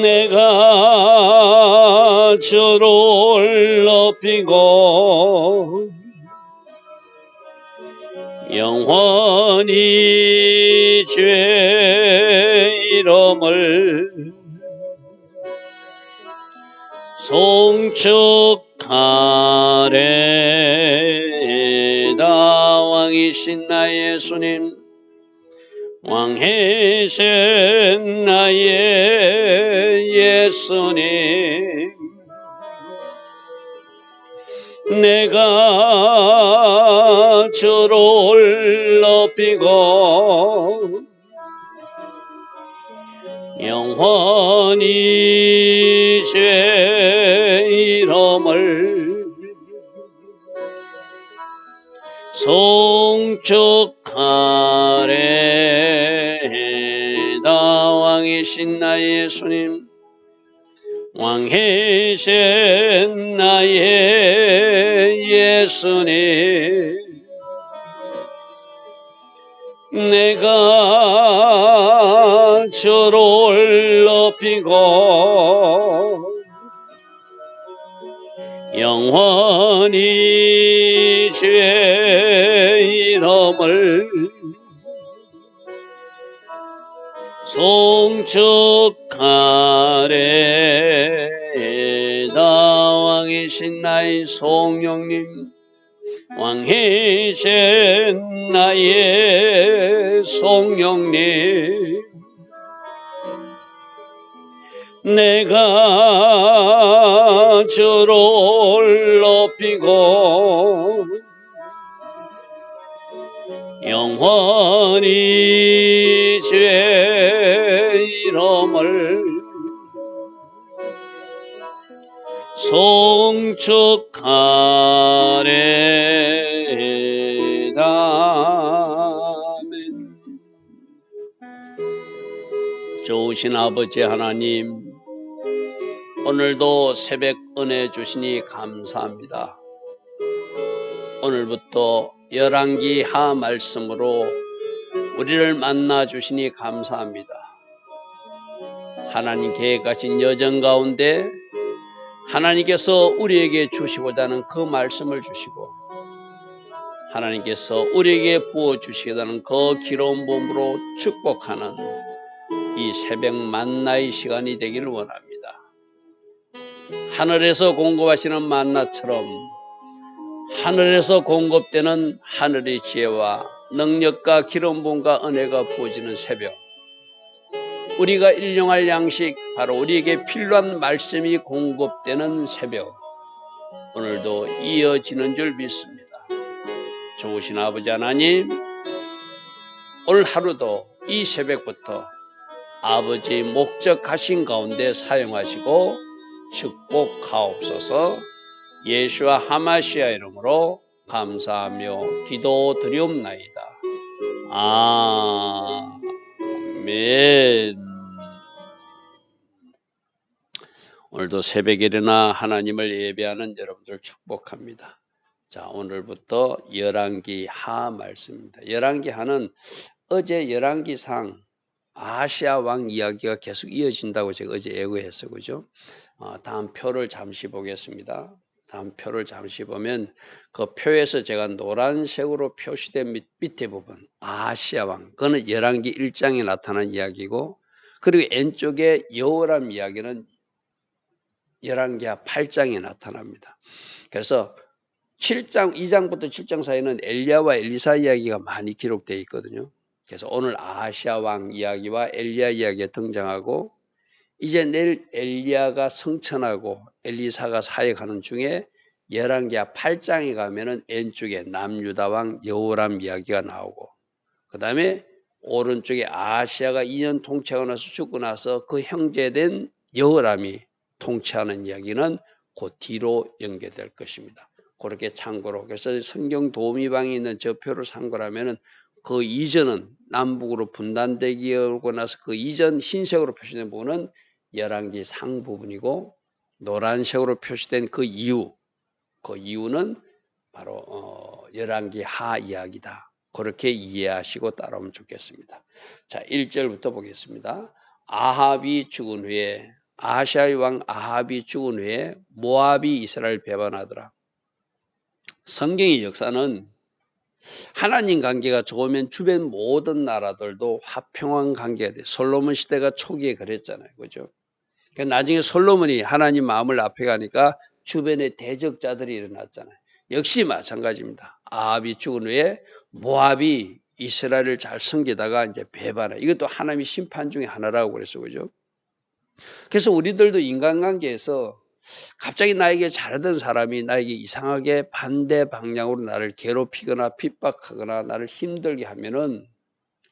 내가 주를 높이고 영원히 주의 이름을 송축하리다. 왕이신 나의 예수님, 왕이신 나의 예수님, 내가 주를 높이고 영원히 주의 이름을 송축하리다. 왕이신 나의 예수님, 왕이신 나의 예수님, 내가 주를 높이고 영원히 주의 이름을 송축하리다. 왕이신 나의 성령님, 왕이신 나의 성령님, 내가 주를 높이고 영원히 주의 이름을 송축하리다. 아멘. 좋으신 아버지 하나님, 오늘도 새벽 은혜 주시니 감사합니다. 오늘부터 열왕기 하 말씀으로 우리를 만나 주시니 감사합니다. 하나님 계획하신 여정 가운데 하나님께서 우리에게 주시고자 하는 그 말씀을 주시고 하나님께서 우리에게 부어주시고자 하는 그 기로운 몸으로 축복하는 이 새벽 만나의 시간이 되기를 원합니다. 하늘에서 공급하시는 만나처럼 하늘에서 공급되는 하늘의 지혜와 능력과 기름 부음과 은혜가 부어지는 새벽, 우리가 일용할 양식, 바로 우리에게 필요한 말씀이 공급되는 새벽, 오늘도 이어지는 줄 믿습니다. 좋으신 아버지 하나님, 오늘 하루도 이 새벽부터 아버지 목적하신 가운데 사용하시고 축복하옵소서. 예수와 하마시아 이름으로 감사하며 기도드리옵나이다. 아멘. 오늘도 새벽에 일어나 하나님을 예배하는 여러분들 축복합니다. 자, 오늘부터 열왕기 하 말씀입니다. 열왕기 하는 어제 열왕기상 아시아 왕 이야기가 계속 이어진다고 제가 어제 예고했어요. 그죠? 다음 표를 잠시 보겠습니다. 다음 표를 잠시 보면 그 표에서 제가 노란색으로 표시된 밑에 부분, 아시아 왕, 그거는 열왕기 1장에 나타난 이야기고, 그리고 왼쪽에 여호람 이야기는 열왕기하 8장에 나타납니다. 그래서 7장, 2장부터 7장 사이에는 엘리야와 엘리사 이야기가 많이 기록되어 있거든요. 그래서 오늘 아시아 왕 이야기와 엘리야 이야기가 등장하고, 이제 내일 엘리야가 성천하고 엘리사가 사역하는 중에 열왕기하 8장에 가면은 왼쪽에 남유다 왕 여호람 이야기가 나오고, 그 다음에 오른쪽에 아시아가 2년 통치하고 나서 죽고 나서 그 형제된 여호람이 통치하는 이야기는 그 뒤로 연계될 것입니다. 그렇게 참고로, 그래서 성경 도우미방에 있는 저 표를 참고로 하면은 그 이전은 남북으로 분단되기 오고 나서 그 이전 흰색으로 표시된 부분은 열왕기 상 부분이고, 노란색으로 표시된 그 이유는 바로 열왕기 하 이야기다. 그렇게 이해하시고 따라오면 좋겠습니다. 자, 1절부터 보겠습니다. 아합이 죽은 후에 아하시아의 왕 아합이 죽은 후에 모압이 이스라엘을 배반하더라. 성경의 역사는 하나님 관계가 좋으면 주변 모든 나라들도 화평한 관계가 돼. 솔로몬 시대가 초기에 그랬잖아요. 그죠? 나중에 솔로몬이 하나님 마음을 앞에 가니까 주변에 대적자들이 일어났잖아요. 역시 마찬가지입니다. 아합이 죽은 후에 모압이 이스라엘을 잘 섬기다가 이제 배반해. 이것도 하나님의 심판 중에 하나라고 그랬어. 그죠? 그래서 우리들도 인간관계에서 갑자기 나에게 잘하던 사람이 나에게 이상하게 반대 방향으로 나를 괴롭히거나 핍박하거나 나를 힘들게 하면은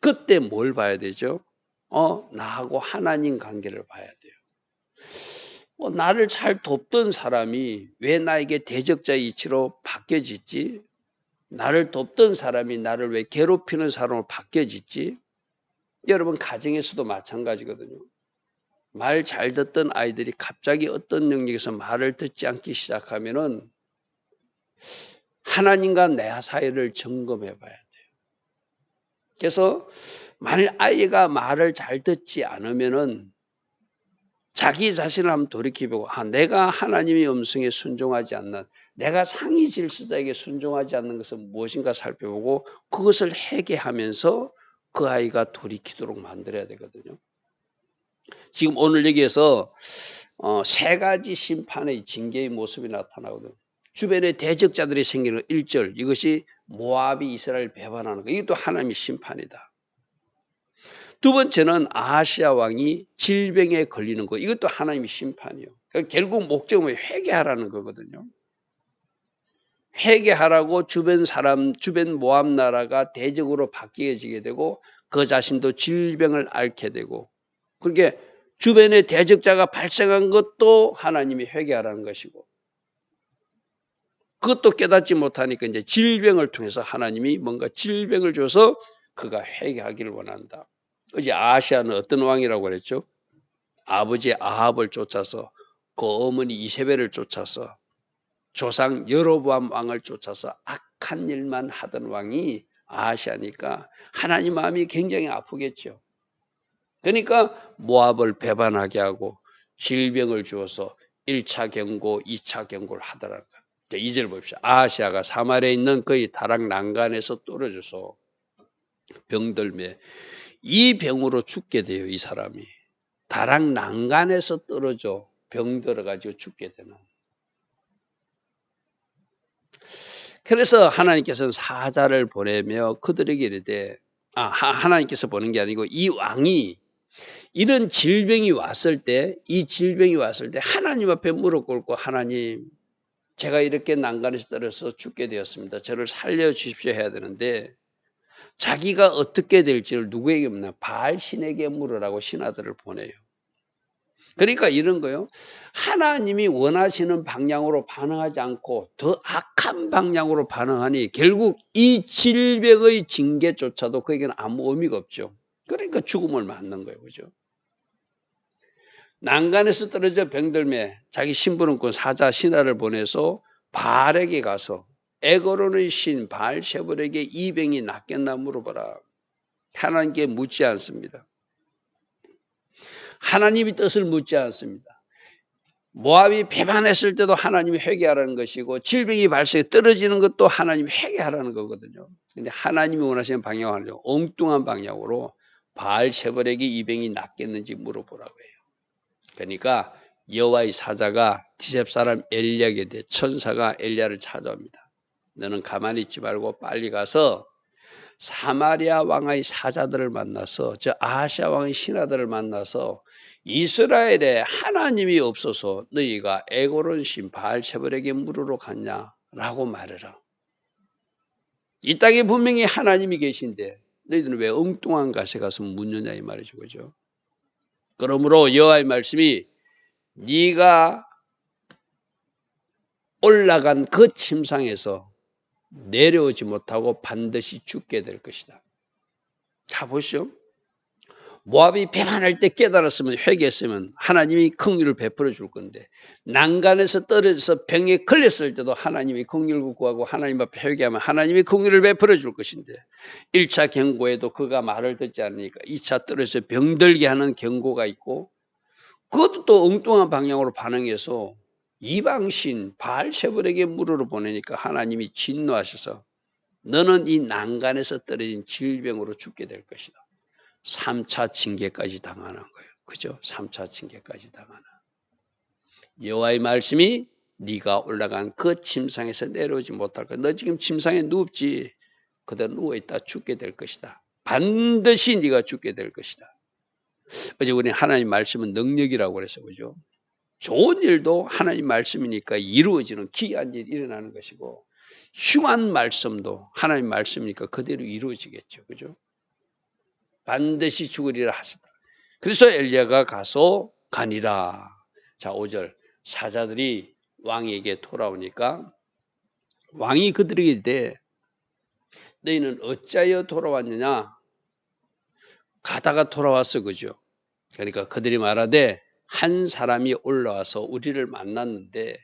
그때 뭘 봐야 되죠? 나하고 하나님 관계를 봐야 돼요. 나를 잘 돕던 사람이 왜 나에게 대적자의 이치로 바뀌어졌지? 나를 돕던 사람이 나를 왜 괴롭히는 사람으로 바뀌어졌지? 여러분 가정에서도 마찬가지거든요. 말 잘 듣던 아이들이 갑자기 어떤 영역에서 말을 듣지 않기 시작하면은 하나님과 내 사이를 점검해 봐야 돼요. 그래서 만일 아이가 말을 잘 듣지 않으면은 자기 자신을 한번 돌이켜보고 내가 하나님의 음성에 순종하지 않는, 내가 상위 질서자에게 순종하지 않는 것은 무엇인가 살펴보고 그것을 회개하면서 그 아이가 돌이키도록 만들어야 되거든요. 지금 오늘 여기에서 세 가지 심판의 징계의 모습이 나타나거든요. 주변에 대적자들이 생기는 1절, 이것이 모압이 이스라엘 배반하는 것, 이것도 하나님의 심판이다. 두 번째는 아하시아 왕이 질병에 걸리는 것, 이것도 하나님의 심판이에요. 그러니까 결국 목적은 회개하라는 거거든요. 회개하라고 주변 모압 나라가 대적으로 바뀌어지게 되고 그 자신도 질병을 앓게 되고, 그렇게 주변에 대적자가 발생한 것도 하나님이 회개하라는 것이고, 그것도 깨닫지 못하니까 이제 질병을 통해서 하나님이 뭔가 질병을 줘서 그가 회개하기를 원한다. 어제 아하시아는 어떤 왕이라고 그랬죠? 아버지 아합을 쫓아서 그 어머니 이세벨을 쫓아서 조상 여로보암 왕을 쫓아서 악한 일만 하던 왕이 아하시아니까 하나님 마음이 굉장히 아프겠죠. 그러니까 모압을 배반하게 하고 질병을 주어서 1차 경고, 2차 경고를 하더라고요. 2절 봅시다. 아하시아가 사마리아에 있는 그의 다락 난간에서 떨어져서 병들매 이 병으로 죽게 돼요. 이 사람이 다락 난간에서 떨어져 병들어가지고 죽게 되는. 그래서 하나님께서는 사자를 보내며 그들에게 이르되, 하나님께서 보는 게 아니고 이 왕이 이런 질병이 왔을 때, 하나님 앞에 무릎 꿇고 하나님, 제가 이렇게 난간에서 떨어져서 죽게 되었습니다. 저를 살려주십시오 해야 되는데 자기가 어떻게 될지를 누구에게 묻나? 바알 신에게 물으라고 신하들을 보내요. 그러니까 이런 거요. 하나님이 원하시는 방향으로 반응하지 않고 더 악한 방향으로 반응하니 결국 이 질병의 징계조차도 그에게는 아무 의미가 없죠. 그러니까 죽음을 맞는 거예요. 그죠? 난간에서 떨어져 병들매 자기 심부름꾼 사자 신하를 보내서 바알에게 가서 에고론의 신 바알세불에게 이 병이 낫겠나 물어보라. 하나님께 묻지 않습니다. 하나님의 뜻을 묻지 않습니다. 모압이 배반했을 때도 하나님이 회개하라는 것이고 질병이 발생해 떨어지는 것도 하나님이 회개하라는 거거든요. 근데 하나님이 원하시는 방향은 엉뚱한 방향으로 바알세불에게 이 병이 낫겠는지 물어보라고 해요. 그러니까 여호와의 사자가 디셉 사람 엘리야에게 대 천사가 엘리야를 찾아옵니다. 너는 가만히 있지 말고 빨리 가서 사마리아 왕의 사자들을 만나서 저 아하시아 왕의 신하들을 만나서 이스라엘에 하나님이 없어서 너희가 에고론 신 바알세불에게 물으러 갔냐라고 말해라. 이 땅에 분명히 하나님이 계신데 너희들은 왜 엉뚱한 곳에 가서 묻느냐 이 말이죠. 그죠? 그러므로 여호와의 말씀이 네가 올라간 그 침상에서 내려오지 못하고 반드시 죽게 될 것이다. 자 보시죠. 모압이 배반할 때 깨달았으면 회개했으면 하나님이 긍휼을 베풀어 줄 건데 난간에서 떨어져서 병에 걸렸을 때도 하나님이 긍휼을 구하고 하나님 앞에 회개하면 하나님이 긍휼을 베풀어 줄 것인데 1차 경고에도 그가 말을 듣지 않으니까 2차 떨어져서 병들게 하는 경고가 있고 그것도 또 엉뚱한 방향으로 반응해서 이방신 바알세불에게 물으러 보내니까 하나님이 진노하셔서 너는 이 난간에서 떨어진 질병으로 죽게 될 것이다. 3차 징계까지 당하는 거예요. 그죠? 3차 징계까지 당하는. 여호와의 말씀이 네가 올라간 그 침상에서 내려오지 못할 거야. 너 지금 침상에 눕지. 그대로 누워있다 죽게 될 것이다. 반드시 네가 죽게 될 것이다. 어제 우리 하나님 말씀은 능력이라고 그래서 그죠? 좋은 일도 하나님 말씀이니까 이루어지는 기이한 일이 일어나는 것이고 흉한 말씀도 하나님 말씀이니까 그대로 이루어지겠죠. 그죠? 반드시 죽으리라 하셨다. 그래서 엘리야가 가서 가니라. 자, 5절. 사자들이 왕에게 돌아오니까 왕이 그들에게 이르되 너희는 어찌하여 돌아왔느냐? 가다가 돌아왔어. 그죠? 그러니까 그들이 말하되 한 사람이 올라와서 우리를 만났는데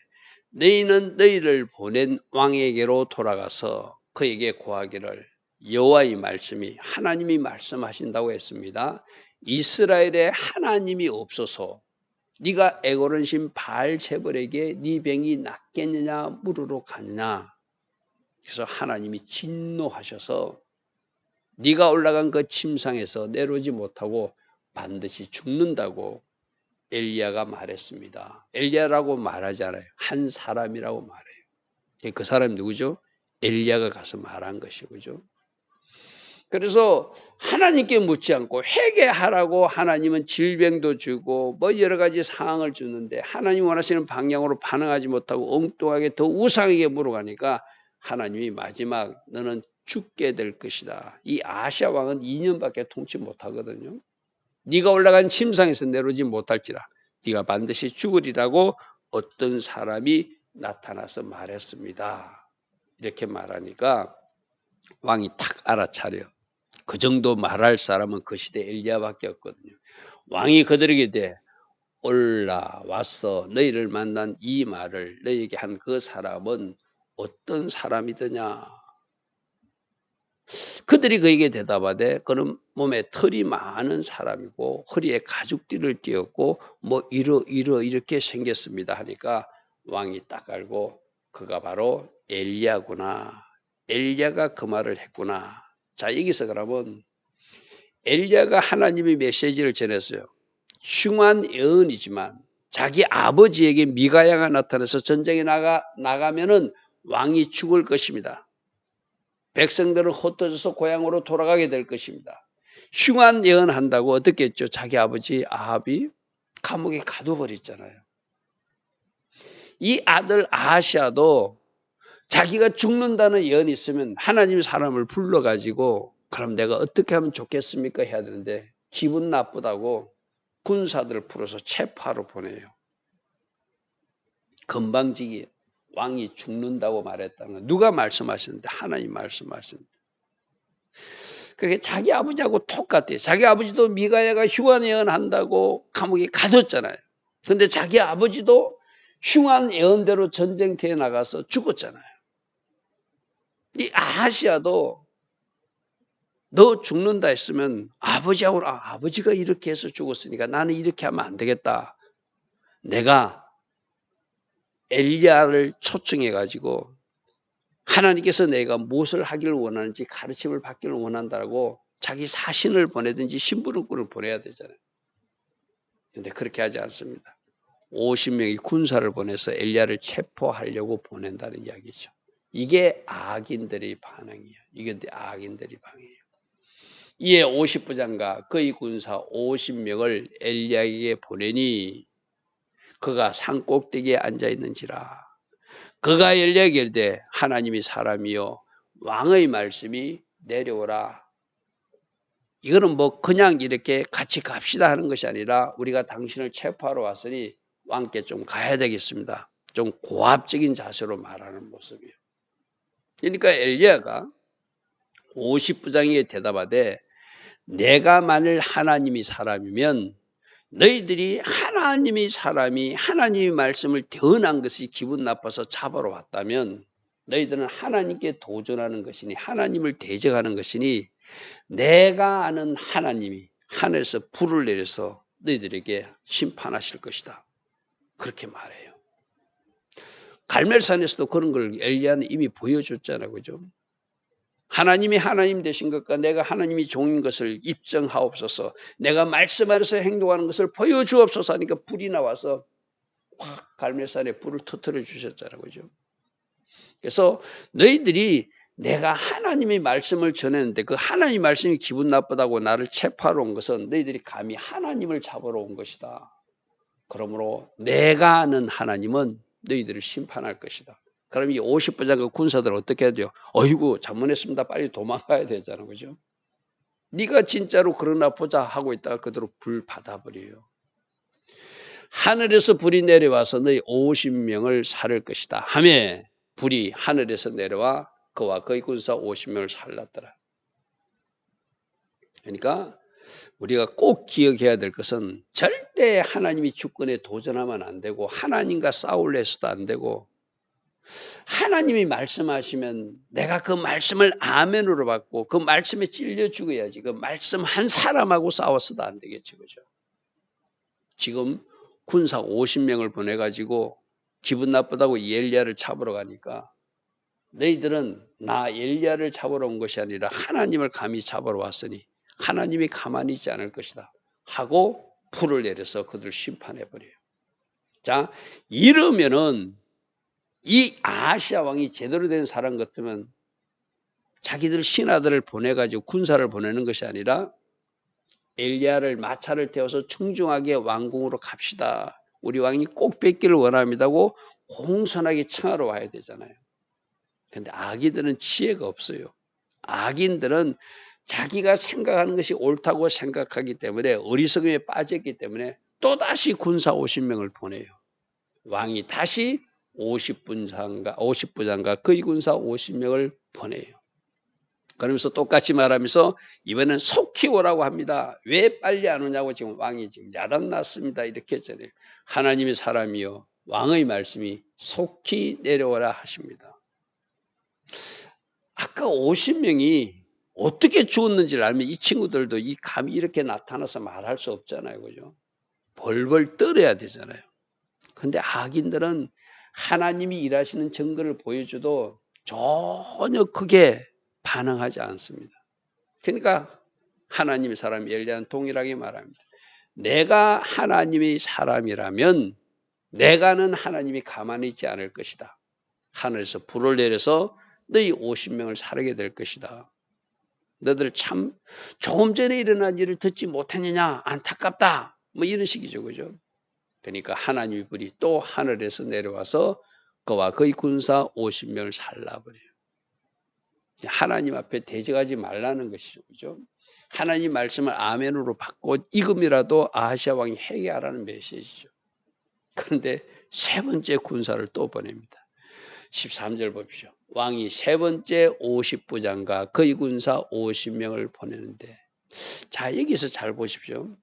너희는 너희를 보낸 왕에게로 돌아가서 그에게 고하기를 여호와의 말씀이 하나님이 말씀하신다고 했습니다. 이스라엘에 하나님이 없어서 네가 애고른 신 바알세불에게 네 병이 낫겠느냐 물으러 가느냐. 그래서 하나님이 진노하셔서 네가 올라간 그 침상에서 내려오지 못하고 반드시 죽는다고 엘리야가 말했습니다. 엘리야라고 말하지 않아요. 한 사람이라고 말해요. 그 사람이 누구죠? 엘리야가 가서 말한 것이죠. 그래서 하나님께 묻지 않고 회개하라고 하나님은 질병도 주고 뭐 여러 가지 상황을 주는데 하나님 원하시는 방향으로 반응하지 못하고 엉뚱하게 더 우상에게 물어가니까 하나님이 마지막 너는 죽게 될 것이다. 이 아시아 왕은 2년밖에 통치 못하거든요. 네가 올라간 침상에서 내려오지 못할지라 네가 반드시 죽으리라고 어떤 사람이 나타나서 말했습니다. 이렇게 말하니까 왕이 탁 알아차려. 그 정도 말할 사람은 그 시대 엘리야밖에 없거든요. 왕이 그들에게 대 올라와서 너희를 만난 이 말을 너희에게 한 그 사람은 어떤 사람이더냐. 그들이 그에게 대답하되 그는 몸에 털이 많은 사람이고 허리에 가죽띠를 띄었고 뭐 이렇게 생겼습니다 하니까 왕이 딱 알고 그가 바로 엘리야구나. 엘리야가 그 말을 했구나. 자, 여기서 그러면 엘리야가 하나님의 메시지를 전했어요. 흉한 예언이지만 자기 아버지에게 미가야가 나타나서 전쟁에 나가면은 왕이 죽을 것입니다. 백성들은 흩어져서 고향으로 돌아가게 될 것입니다. 흉한 예언한다고 어떻게 했죠? 자기 아버지 아합이 감옥에 가둬버렸잖아요. 이 아들 아하시아도 자기가 죽는다는 예언이 있으면 하나님의 사람을 불러가지고 그럼 내가 어떻게 하면 좋겠습니까? 해야 되는데 기분 나쁘다고 군사들을 풀어서 체포하러 보내요. 건방지게 왕이 죽는다고 말했다는 건 누가 말씀하셨는데 하나님 말씀하셨는데 그렇게 자기 아버지하고 똑같아요. 자기 아버지도 미가야가 흉한 예언한다고 감옥에 가뒀잖아요. 그런데 자기 아버지도 흉한 예언대로 전쟁터에 나가서 죽었잖아요. 이 아하시아도 너 죽는다 했으면 아버지하고 아버지가 이렇게 해서 죽었으니까 나는 이렇게 하면 안 되겠다. 내가 엘리야를 초청해 가지고 하나님께서 내가 무엇을 하기를 원하는지 가르침을 받기를 원한다고 자기 사신을 보내든지 심부름꾼을 보내야 되잖아요. 그런데 그렇게 하지 않습니다. 50명의 군사를 보내서 엘리야를 체포하려고 보낸다는 이야기죠. 이게 악인들의 반응이에요. 이게 악인들의 반응이에요. 이에 50부장과 그의 군사 50명을 엘리야에게 보내니 그가 산꼭대기에 앉아있는지라. 그가 엘리야에게 이르되 하나님이 사람이요 왕의 말씀이 내려오라. 이거는 뭐 그냥 이렇게 같이 갑시다 하는 것이 아니라 우리가 당신을 체포하러 왔으니 왕께 좀 가야 되겠습니다. 좀 고압적인 자세로 말하는 모습이에요. 그러니까 엘리야가 50부장에게 대답하되 내가 만일 하나님이 사람이면 너희들이 하나님이 사람이 하나님의 말씀을 대언한 것이 기분 나빠서 잡으러 왔다면 너희들은 하나님께 도전하는 것이니 하나님을 대적하는 것이니 내가 아는 하나님이 하늘에서 불을 내려서 너희들에게 심판하실 것이다. 그렇게 말해요. 갈멜산에서도 그런 걸 엘리야는 이미 보여줬잖아요. 그죠? 하나님이 하나님 되신 것과 내가 하나님이 종인 것을 입증하옵소서. 내가 말씀 아래서 행동하는 것을 보여주옵소서 하니까 불이 나와서 확 갈멜산에 불을 터뜨려 주셨잖아요. 그죠? 그래서 너희들이 내가 하나님의 말씀을 전했는데 그 하나님의 말씀이 기분 나쁘다고 나를 체포하러 온 것은 너희들이 감히 하나님을 잡으러 온 것이다. 그러므로 내가 아는 하나님은 너희들을 심판할 것이다. 그럼 이 50부장 군사들 어떻게 해야 돼요? 어이구 잘못했습니다. 빨리 도망가야 되잖아요. 그죠? 네가 진짜로 그러나 보자 하고 있다가 그대로 불 받아버려요. 하늘에서 불이 내려와서 너희 50명을 살을 것이다 하며 불이 하늘에서 내려와 그와 그의 군사 50명을 살랐더라. 그러니까 우리가 꼭 기억해야 될 것은 절대 하나님이 주권에 도전하면 안 되고 하나님과 싸울래 해서도 안 되고 하나님이 말씀하시면 내가 그 말씀을 아멘으로 받고 그 말씀에 찔려 죽어야지 그 말씀 한 사람하고 싸워서도 안 되겠죠. 그죠? 지금 군사 50명을 보내가지고 기분 나쁘다고 엘리야를 잡으러 가니까 너희들은 나 엘리야를 잡으러 온 것이 아니라 하나님을 감히 잡으러 왔으니 하나님이 가만히 있지 않을 것이다 하고 불을 내려서 그들을 심판해버려요. 자, 이러면은 이 아하시아 왕이 제대로 된 사람 같으면 자기들 신하들을 보내가지고 군사를 보내는 것이 아니라 엘리야를 마차를 태워서 청중하게 왕궁으로 갑시다. 우리 왕이 꼭 뵙기를 원합니다고 공손하게 청하러 와야 되잖아요. 근데 악인들은 지혜가 없어요. 악인들은 자기가 생각하는 것이 옳다고 생각하기 때문에 어리석음에 빠졌기 때문에 또다시 군사 50명을 보내요. 왕이 다시 50부장과 그의 군사 50명을 보내요. 그러면서 똑같이 말하면서 이번엔 속히 오라고 합니다. 왜 빨리 안 오냐고 지금 왕이 지금 야단났습니다. 이렇게 했잖아요. 하나님의 사람이요 왕의 말씀이 속히 내려오라 하십니다. 아까 50명이 어떻게 죽었는지를 알면 이 친구들도 이 감이 이렇게 나타나서 말할 수 없잖아요. 그죠? 벌벌 떨어야 되잖아요. 근데 악인들은 하나님이 일하시는 증거를 보여줘도 전혀 크게 반응하지 않습니다. 그러니까 하나님의 사람 엘리야는 동일하게 말합니다. 내가 하나님의 사람이라면 내가는 하나님이 가만히 있지 않을 것이다. 하늘에서 불을 내려서 너희 50명을 살게 될 것이다. 너들 참 조금 전에 일어난 일을 듣지 못했느냐 안타깝다. 뭐 이런 식이죠. 그죠? 그러니까 하나님의 불이 또 하늘에서 내려와서 그와 그의 군사 50명을 살라버려요. 하나님 앞에 대적하지 말라는 것이죠. 그죠? 하나님 말씀을 아멘으로 받고 이금이라도 아하시아 왕이 회개하라는 메시지죠. 그런데 세 번째 군사를 또 보냅니다. 13절 보십시오. 왕이 세 번째 50부장과 그의 군사 50명을 보내는데 자 여기서 잘 보십시오.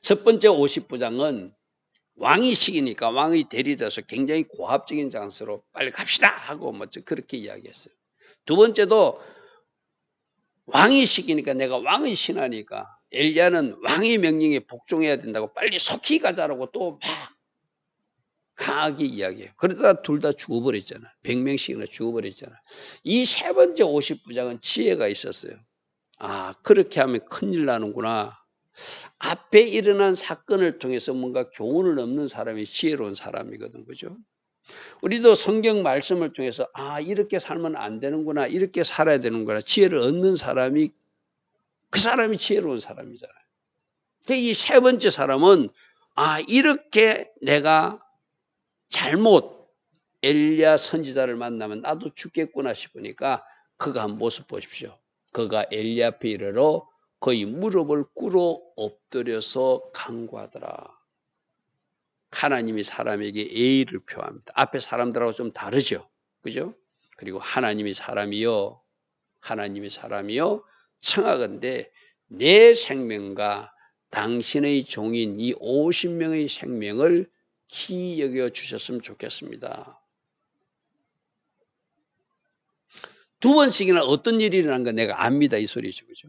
첫 번째 50부장은 왕이 시키니까 왕의 대리자서 굉장히 고압적인 장소로 빨리 갑시다 하고 뭐 그렇게 이야기했어요. 두 번째도 왕이 시키니까 내가 왕의 신하니까 엘리야는 왕의 명령에 복종해야 된다고 빨리 속히 가자라고 또 막 강하게 이야기해요. 그러다가 둘 다 죽어버렸잖아. 100명씩이나 죽어버렸잖아. 이 세 번째 50부장은 지혜가 있었어요. 아 그렇게 하면 큰일 나는구나. 앞에 일어난 사건을 통해서 뭔가 교훈을 얻는 사람이 지혜로운 사람이거든. 그죠? 우리도 성경 말씀을 통해서 아 이렇게 살면 안 되는구나. 이렇게 살아야 되는구나. 지혜를 얻는 사람이 그 사람이 지혜로운 사람이잖아요. 이 세 번째 사람은 아 이렇게 내가 잘못 엘리야 선지자를 만나면 나도 죽겠구나 싶으니까 그가 한 모습 보십시오. 그가 엘리야 앞에 이르러 거의 무릎을 꿇어 엎드려서 간구하더라. 하나님이 사람에게 예의를 표합니다. 앞에 사람들하고 좀 다르죠. 그죠? 그리고 하나님이 사람이요 청하건대 내 생명과 당신의 종인 이 50명의 생명을 키 여겨 주셨으면 좋겠습니다. 두 번씩이나 어떤 일이 일어난 거 내가 압니다. 이 소리죠. 그죠?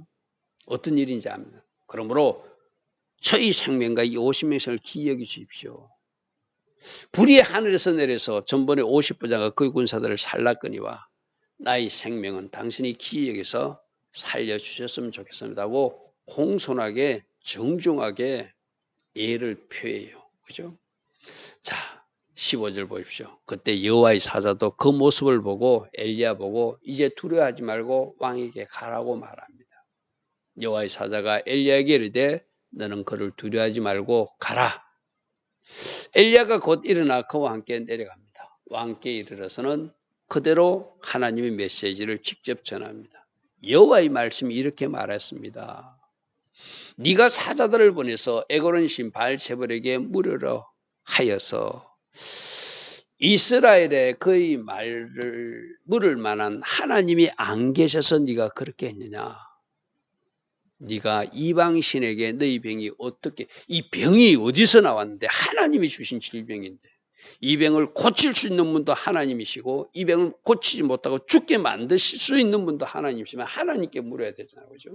어떤 일인지 압니다. 그러므로 저희 생명과 이 50명을 키 여겨 주십시오. 불이 하늘에서 내려서 전번에 50부자가 그 군사들을 살랐거니와 나의 생명은 당신이 키 여기서 살려주셨으면 좋겠습니다 하고 공손하게 정중하게 예를 표해요. 그죠? 자, 15절 보십시오. 그때 여호와의 사자도 그 모습을 보고 엘리야 보고 이제 두려워하지 말고 왕에게 가라고 말합니다. 여호와의 사자가 엘리야에게 이르되 너는 그를 두려워하지 말고 가라. 엘리야가 곧 일어나 그와 함께 내려갑니다. 왕께 이르러서는 그대로 하나님의 메시지를 직접 전합니다. 여호와의 말씀이 이렇게 말했습니다. 네가 사자들을 보내서 에고른 신 바알세불에게 물으러 하여서 이스라엘에 그의 말을 물을 만한 하나님이 안 계셔서 네가 그렇게 했느냐. 네가 이방신에게 너희 병이 어떻게, 이 병이 어디서 나왔는데 하나님이 주신 질병인데 이 병을 고칠 수 있는 분도 하나님이시고 이 병을 고치지 못하고 죽게 만드실 수 있는 분도 하나님이시면 하나님께 물어야 되잖아요. 그죠?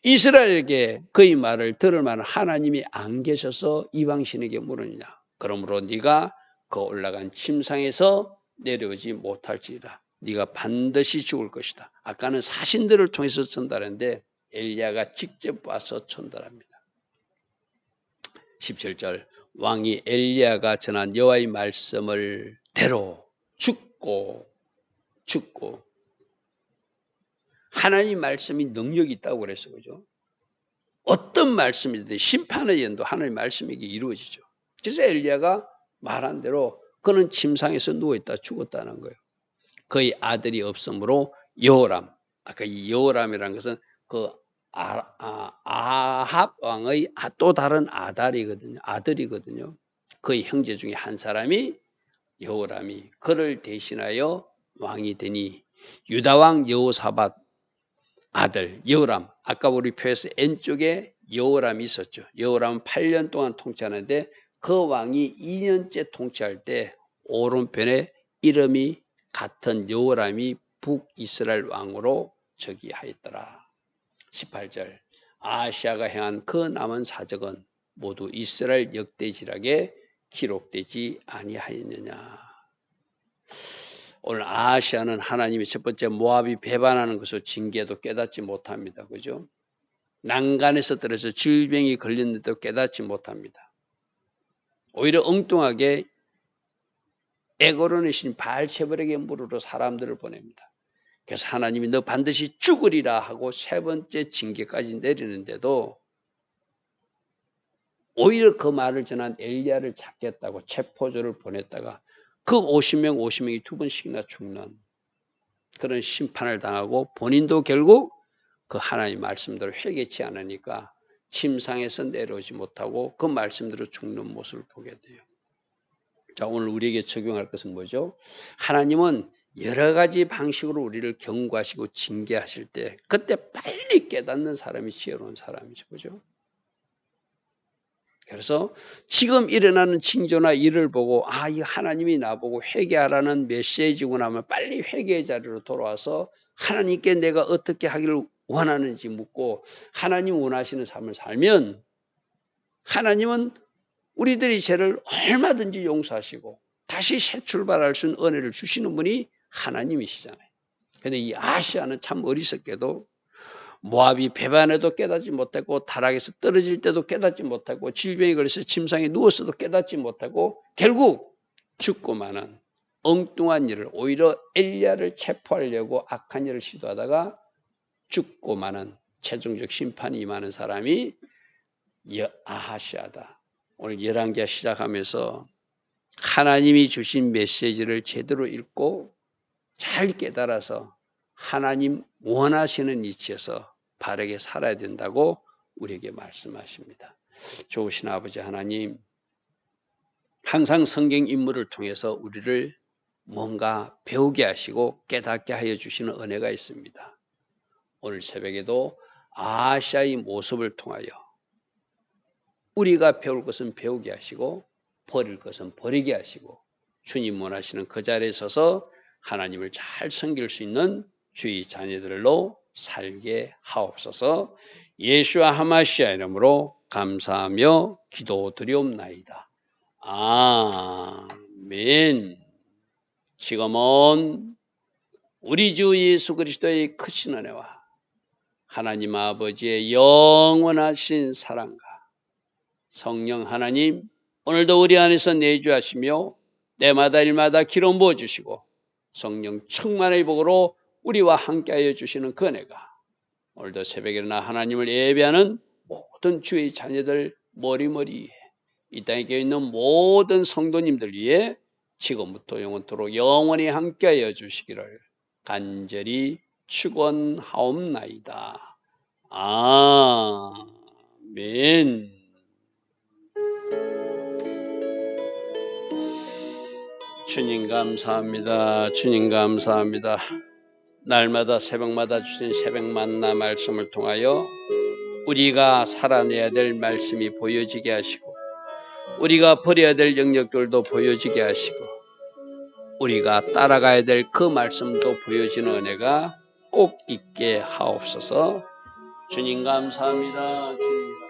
이스라엘에게 그의 말을 들을 만한 하나님이 안 계셔서 이방신에게 물으느냐. 그러므로 네가 그 올라간 침상에서 내려오지 못할지라. 네가 반드시 죽을 것이다. 아까는 사신들을 통해서 전달했는데 엘리야가 직접 와서 전달합니다. 17절 왕이 엘리야가 전한 여호와의 말씀을 대로 죽고 하나님 말씀이 능력이 있다고 그랬어요. 그죠? 어떤 말씀이든 심판의 연도 하나님의 말씀에게 이루어지죠. 그래서 엘리야가 말한 대로 그는 침상에서 누워있다 죽었다는 거예요. 그의 아들이 없으므로 여호람, 아까 이 여호람이라는 것은 그 아합 왕의 또 다른 아들이거든요. 그의 형제 중에 한 사람이 여호람이 그를 대신하여 왕이 되니 유다 왕 여호사밧 아들 여호람, 아까 우리 표에서 N쪽에 여호람이 있었죠. 여호람은 8년 동안 통치하는데 그 왕이 2년째 통치할 때 오른편에 이름이 같은 여호람이 북이스라엘 왕으로 즉위하였더라. 18절 아하시아가 행한 그 남은 사적은 모두 이스라엘 역대지락에 기록되지 아니하였느냐. 오늘 아하시아는 하나님이 첫 번째 모압이 배반하는 것을 징계도 깨닫지 못합니다. 그죠? 난간에서 떨어져 질병이 걸렸는데도 깨닫지 못합니다. 오히려 엉뚱하게 에고론의 신 바알세불에게 물으러 사람들을 보냅니다. 그래서 하나님이 너 반드시 죽으리라 하고 세 번째 징계까지 내리는데도 오히려 그 말을 전한 엘리야를 찾겠다고 체포조를 보냈다가 그 50명이 두 번씩이나 죽는 그런 심판을 당하고 본인도 결국 그 하나님의 말씀대로 회개치 않으니까 침상에서 내려오지 못하고 그 말씀대로 죽는 모습을 보게 돼요. 자, 오늘 우리에게 적용할 것은 뭐죠? 하나님은 여러 가지 방식으로 우리를 경고하시고 징계하실 때 그때 빨리 깨닫는 사람이 지혜로운 사람이죠. 그죠? 그래서 지금 일어나는 징조나 일을 보고 이 하나님이 나보고 회개하라는 메시지구나 하면 빨리 회개의 자리로 돌아와서 하나님께 내가 어떻게 하기를 원하는지 묻고 하나님 원하시는 삶을 살면 하나님은 우리들의 죄를 얼마든지 용서하시고 다시 새 출발할 수 있는 은혜를 주시는 분이 하나님이시잖아요. 그런데 이 아시아는 참 어리석게도 모압이 배반해도 깨닫지 못하고 타락에서 떨어질 때도 깨닫지 못하고 질병이 걸려서 침상에 누웠어도 깨닫지 못하고 결국 죽고 마는 엉뚱한 일을 오히려 엘리야를 체포하려고 악한 일을 시도하다가 죽고 마는 최종적 심판이 임하는 사람이 아하시아다. 오늘 열왕기하 시작하면서 하나님이 주신 메시지를 제대로 읽고 잘 깨달아서 하나님 원하시는 위치에서 바르게 살아야 된다고 우리에게 말씀하십니다. 좋으신 아버지 하나님, 항상 성경 인물을 통해서 우리를 뭔가 배우게 하시고 깨닫게 하여 주시는 은혜가 있습니다. 오늘 새벽에도 아시아의 모습을 통하여 우리가 배울 것은 배우게 하시고 버릴 것은 버리게 하시고 주님 원하시는 그 자리에 서서 하나님을 잘 섬길 수 있는 주의 자녀들로 살게 하옵소서. 예수와 하마시아 이름으로 감사하며 기도드리옵나이다. 아멘. 지금은 우리 주 예수 그리스도의 크신 은혜와 하나님 아버지의 영원하신 사랑과 성령 하나님 오늘도 우리 안에서 내주하시며 때마다 일마다 기름 부어주시고 성령 충만의 복으로 우리와 함께하여 주시는 그 은혜가 오늘도 새벽에 일어나 하나님을 예배하는 모든 주의 자녀들 머리머리에 이 땅에 있는 모든 성도님들 위해 지금부터 영원토록 영원히 함께하여 주시기를 간절히 축원하옵나이다. 아멘. 주님 감사합니다. 주님 감사합니다. 날마다 새벽마다 주신 새벽 만나 말씀을 통하여 우리가 살아내야 될 말씀이 보여지게 하시고 우리가 버려야 될 영역들도 보여지게 하시고 우리가 따라가야 될 그 말씀도 보여지는 은혜가 꼭 있게 하옵소서. 주님 감사합니다. 주님 감사합니다.